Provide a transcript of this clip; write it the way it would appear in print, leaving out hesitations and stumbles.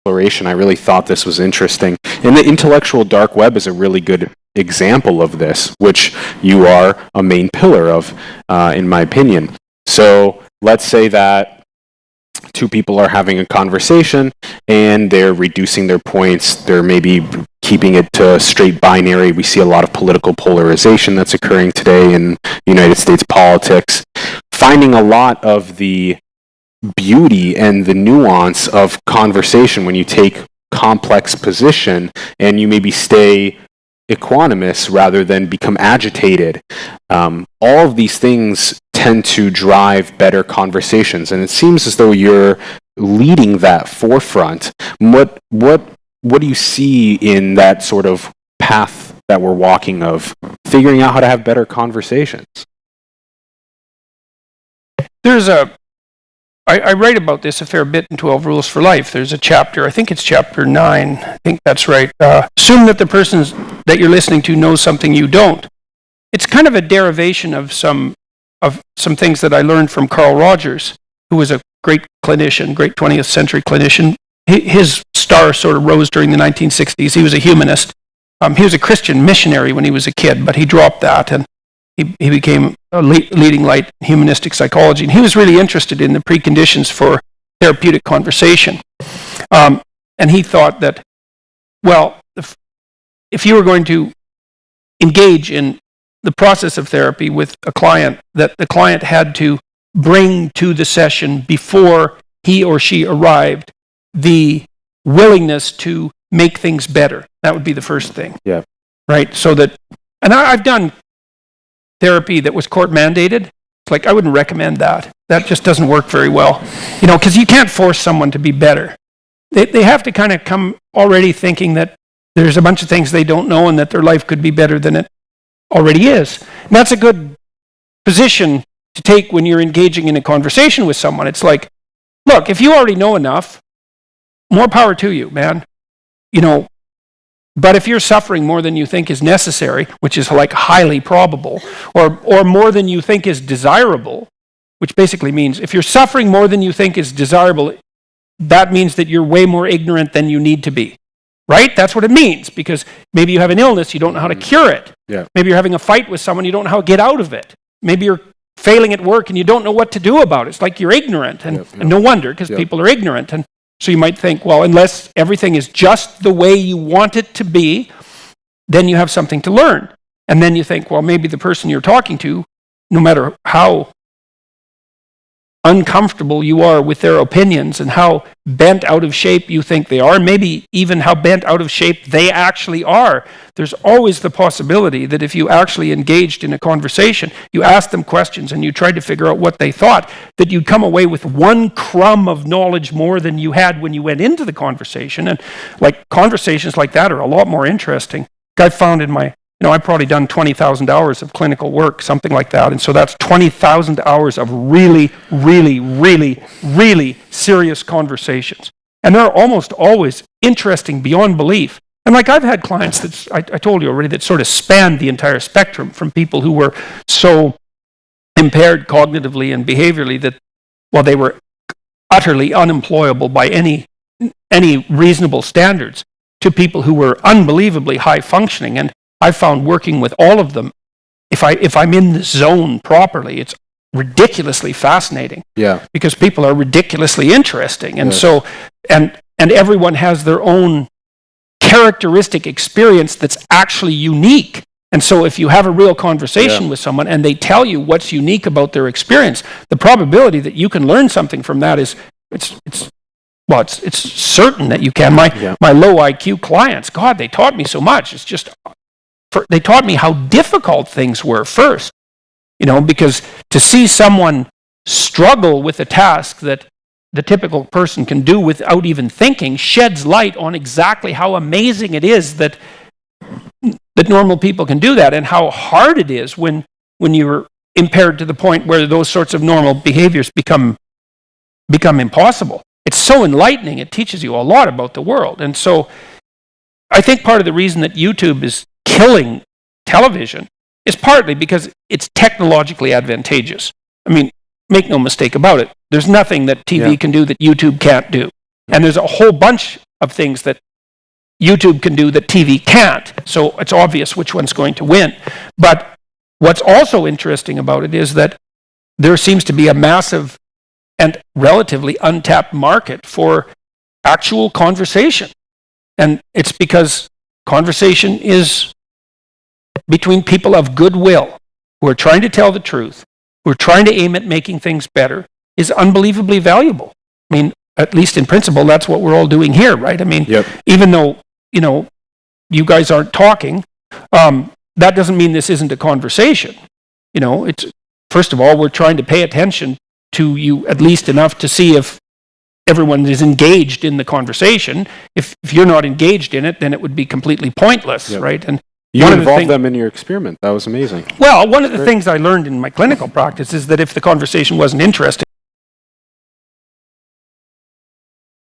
exploration. I really thought this was interesting. And the intellectual dark web is a really good example of this, which you are a main pillar of, in my opinion. So let's say that two people are having a conversation and they're reducing their points. They're maybe keeping it to straight binary. We see a lot of political polarization that's occurring today in United States politics. Finding a lot of the beauty and the nuance of conversation when you take complex position and you maybe stay equanimous rather than become agitated. All of these things tend to drive better conversations, and it seems as though you're leading that forefront. What do you see in that sort of path that we're walking of figuring out how to have better conversations? I write about this a fair bit in 12 Rules for Life. There's a chapter, I think it's chapter 9, I think that's right. Assume that the person that you're listening to knows something you don't. It's kind of a derivation of some things that I learned from Carl Rogers, who was a great clinician, great 20th century clinician. His star sort of rose during the 1960s. He was a humanist. He was a Christian missionary when he was a kid, but he dropped that and he became a leading light in humanistic psychology. And he was really interested in the preconditions for therapeutic conversation. And he thought that, well, if you were going to engage in the process of therapy with a client, that the client had to bring to the session before he or she arrived the willingness to make things better. That would be the first thing. Yeah. Right? So that, and I've done therapy that was court mandated. It's like, I wouldn't recommend that. That just doesn't work very well. Because you can't force someone to be better. They have to kind of come already thinking that there's a bunch of things they don't know and that their life could be better than it already is. And that's a good position to take when you're engaging in a conversation with someone. It's like, look, if you already know enough, more power to you, man. But if you're suffering more than you think is necessary, which is like highly probable, or more than you think is desirable, which basically means if you're suffering more than you think is desirable, that means that you're way more ignorant than you need to be. Right? That's what it means, because maybe you have an illness, you don't know how to cure it. Yeah. Maybe you're having a fight with someone, you don't know how to get out of it. Maybe you're failing at work and you don't know what to do about it. It's like you're ignorant, and no wonder, because people are ignorant. And so you might think, well, unless everything is just the way you want it to be, then you have something to learn. And then you think, well, maybe the person you're talking to, no matter how uncomfortable you are with their opinions and how bent out of shape you think they are, maybe even how bent out of shape they actually are, there's always the possibility that if you actually engaged in a conversation, you asked them questions and you tried to figure out what they thought, that you'd come away with one crumb of knowledge more than you had when you went into the conversation. And like conversations like that are a lot more interesting. I found in my I've probably done 20,000 hours of clinical work, something like that. And so that's 20,000 hours of really, really, really, really serious conversations. And they're almost always interesting beyond belief. And like I've had clients that, I told you already, that sort of spanned the entire spectrum, from people who were so impaired cognitively and behaviorally that, well, they were utterly unemployable by any reasonable standards, to people who were unbelievably high functioning. And I found working with all of them, if I'm in the zone properly, it's ridiculously fascinating. Yeah. Because people are ridiculously interesting. And so, and everyone has their own characteristic experience that's actually unique. And so if you have a real conversation with someone and they tell you what's unique about their experience, the probability that you can learn something from that is, it's certain that you can. My low IQ clients, God, they taught me so much. It's just, they taught me how difficult things were first, because to see someone struggle with a task that the typical person can do without even thinking sheds light on exactly how amazing it is that normal people can do that, and how hard it is when you're impaired to the point where those sorts of normal behaviors become impossible. It's so enlightening. It teaches you a lot about the world. And so I think part of the reason that YouTube is killing television is partly because it's technologically advantageous. I mean, make no mistake about it. There's nothing that TV can do that YouTube can't do. And there's a whole bunch of things that YouTube can do that TV can't. So it's obvious which one's going to win. But what's also interesting about it is that there seems to be a massive and relatively untapped market for actual conversation. And it's because conversation is between people of goodwill who are trying to tell the truth, who are trying to aim at making things better, is unbelievably valuable. I mean, at least in principle, that's what we're all doing here, right? I mean, even though, you guys aren't talking, that doesn't mean this isn't a conversation. It's, first of all, we're trying to pay attention to you at least enough to see if everyone is engaged in the conversation. If you're not engaged in it, then it would be completely pointless, right? And you involved them in your experiment. That was amazing. Well, one of the things I learned in my clinical practice is that if the conversation wasn't interesting,